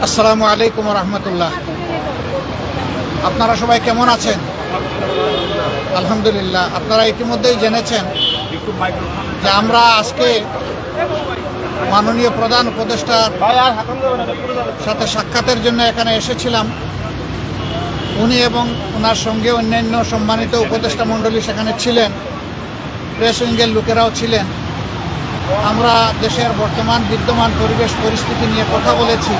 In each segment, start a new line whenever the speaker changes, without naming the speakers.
আসসালামু আলাইকুম রহমতুল্লাহ। আপনারা সবাই কেমন আছেন? আলহামদুলিল্লাহ। আপনারা ইতিমধ্যেই জেনেছেন যে আমরা আজকে মাননীয় প্রধান উপদেষ্টার সাথে সাক্ষাতের জন্য এখানে এসেছিলাম। উনি এবং ওনার সঙ্গে অন্যান্য সম্মানিত উপদেষ্টা মণ্ডলী সেখানে ছিলেন, প্রেস উইংয়ের লোকেরাও ছিলেন। আমরা দেশের বর্তমান বিদ্যমান পরিবেশ পরিস্থিতি নিয়ে কথা বলেছি।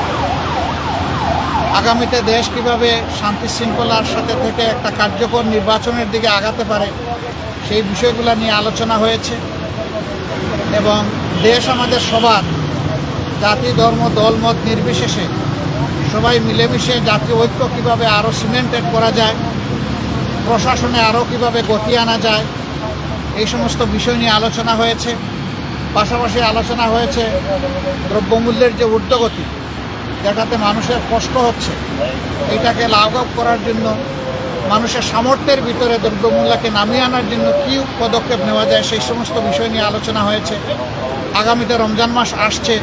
আগামীতে দেশ কিভাবে শান্তি শৃঙ্খলার সাথে থেকে একটা কার্যকর নির্বাচনের দিকে আগাতে পারে সেই বিষয়গুলো নিয়ে আলোচনা হয়েছে। এবং দেশ আমাদের সবার, জাতি ধর্ম দলমত নির্বিশেষে সবাই মিলেমিশে জাতীয় ঐক্য কীভাবে আরও সিমেন্টেড করা যায়, প্রশাসনে আরও কীভাবে গতি আনা যায়, এই সমস্ত বিষয় নিয়ে আলোচনা হয়েছে। পাশাপাশি আলোচনা হয়েছে দ্রব্যমূল্যের যে ঊর্ধ্বগতি, যেটাতে মানুষের কষ্ট হচ্ছে, এইটাকে লাঘব করার জন্য মানুষের সামর্থ্যের ভিতরে দ্রব্যমূল্যকে নামিয়ে আনার জন্য কী পদক্ষেপ নেওয়া যায় সেই সমস্ত বিষয় নিয়ে আলোচনা হয়েছে। আগামীতে রমজান মাস আসছে,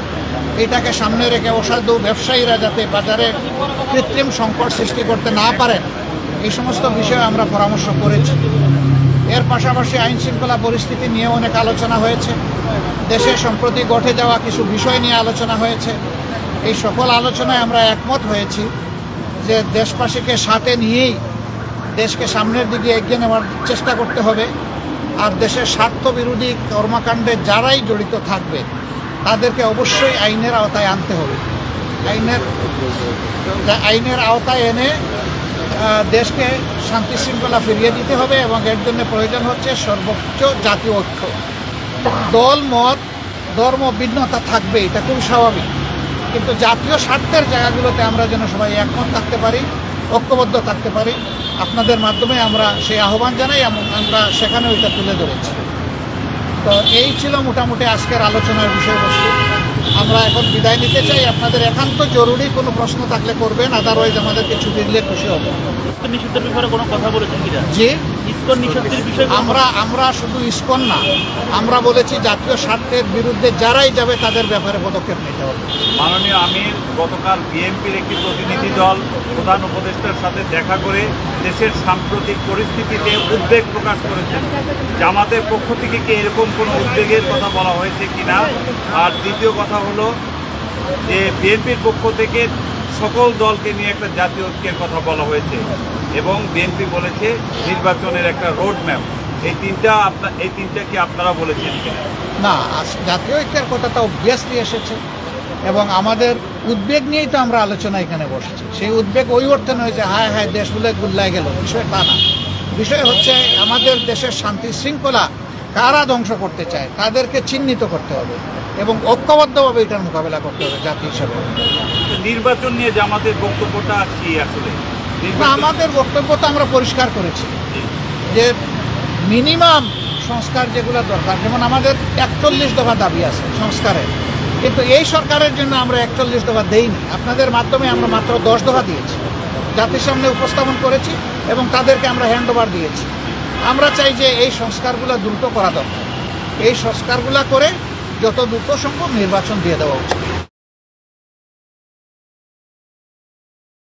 এটাকে সামনে রেখে অসাধু ব্যবসায়ীরা যাতে বাজারে কৃত্রিম সংকট সৃষ্টি করতে না পারেন এই সমস্ত বিষয়ে আমরা পরামর্শ করেছি। এর পাশাপাশি আইন শৃঙ্খলা পরিস্থিতি নিয়ে অনেক আলোচনা হয়েছে। দেশে সম্প্রতি ঘটে যাওয়া কিছু বিষয় নিয়ে আলোচনা হয়েছে। এই সকল আলোচনায় আমরা একমত হয়েছি যে দেশবাসীকে সাথে নিয়েই দেশকে সামনের দিকে এগিয়ে নেওয়ার চেষ্টা করতে হবে। আর দেশের স্বার্থবিরোধী কর্মকাণ্ডে যারাই জড়িত থাকবে তাদেরকে অবশ্যই আইনের আওতায় আনতে হবে। আইনের আওতায় এনে দেশকে শান্তি শৃঙ্খলা ফিরিয়ে দিতে হবে এবং এর জন্য প্রয়োজন হচ্ছে সর্বোচ্চ জাতীয় ঐক্য। দল মত ধর্ম ভিন্নতা থাকবে, এটা খুব স্বাভাবিক, কিন্তু জাতীয় স্বার্থের জায়গাগুলোতে আমরা যেন সবাই একমত থাকতে পারি, ঐক্যবদ্ধ থাকতে পারি। আপনাদের মাধ্যমে আমরা সেই আহ্বান জানাই এবং আমরা সেখানেও এটা তুলে ধরেছি। তো এই ছিল মোটামুটি আজকের আলোচনার বিষয়বস্তু। আমরা এখন বিদায় নিতে চাই। আপনাদের একান্ত জরুরি কোনো প্রশ্ন থাকলে করবেন, আদারওয়াইজ আমাদেরকে ছুটি দিলে খুশি হব।
ইসকন নিষিদ্ধের ব্যাপারে কোনো কথা বলেছেন কিনা?
জি,
ইসকন নিষিদ্ধের বিষয়ে
আমরা শুধু ইসকন না, আমরা বলেছি জাতীয় স্বার্থের বিরুদ্ধে যারাই যাবে তাদের ব্যাপারে পদক্ষেপ নিতে হবে।
মাননীয় আমির গতকাল বিএনপির একটি প্রতিনিধি দল প্রধান উপদেষ্টার সাথে দেখা করে দেশের সাম্প্রতিক পরিস্থিতিতে উদ্বেগ প্রকাশ করেছেন। জামাতের পক্ষ থেকে কি এরকম কোনো উদ্বেগের কথা বলা হয়েছে কিনা? আর দ্বিতীয় কথা হলো যে বিএনপির পক্ষ থেকে সকল দলকে নিয়ে একটা জাতীয় ঐক্যের কথা বলা হয়েছে এবং বিএনপি বলেছে নির্বাচনের একটা রোড ম্যাপ। এই তিনটা কি আপনারা বলেছেন কিনা?
না, জাতীয় ঐক্যের কথাটা অবভিয়াসলি এসেছে এবং আমাদের উদ্বেগ নিয়েই তো আমরা আলোচনা এখানে বসেছি। সেই উদ্বেগ ওই অর্থে নয় যে হায় হায় দেশগুলো গুল্লায় গেল, বিষয় তা না। বিষয় হচ্ছে আমাদের দেশের শান্তি শৃঙ্খলা কারা ধ্বংস করতে চায় তাদেরকে চিহ্নিত করতে হবে এবং ঐক্যবদ্ধভাবে এটার মোকাবেলা করতে হবে জাতি হিসাবে।
নির্বাচন নিয়ে জামাতের বক্তব্যটা কি আসলে?
আমাদের বক্তব্য তো আমরা পরিষ্কার করেছি যে মিনিমাম সংস্কার যেগুলো দরকার, যেমন আমাদের 41 দফা দাবি আছে সংস্কারের, কিন্তু এই সরকারের জন্য আমরা 41 দফা দেইনি। আপনাদের মাধ্যমে আমরা মাত্র 10 দফা দিয়েছি, জাতির সামনে উপস্থাপন করেছি এবং তাদেরকে আমরা হ্যান্ড ওভার দিয়েছি। আমরা চাই যে এই সংস্কারগুলো দ্রুত করা দরকার। এই সংস্কারগুলো করে যত দ্রুত সম্ভব নির্বাচন দিয়ে দেওয়া উচিত।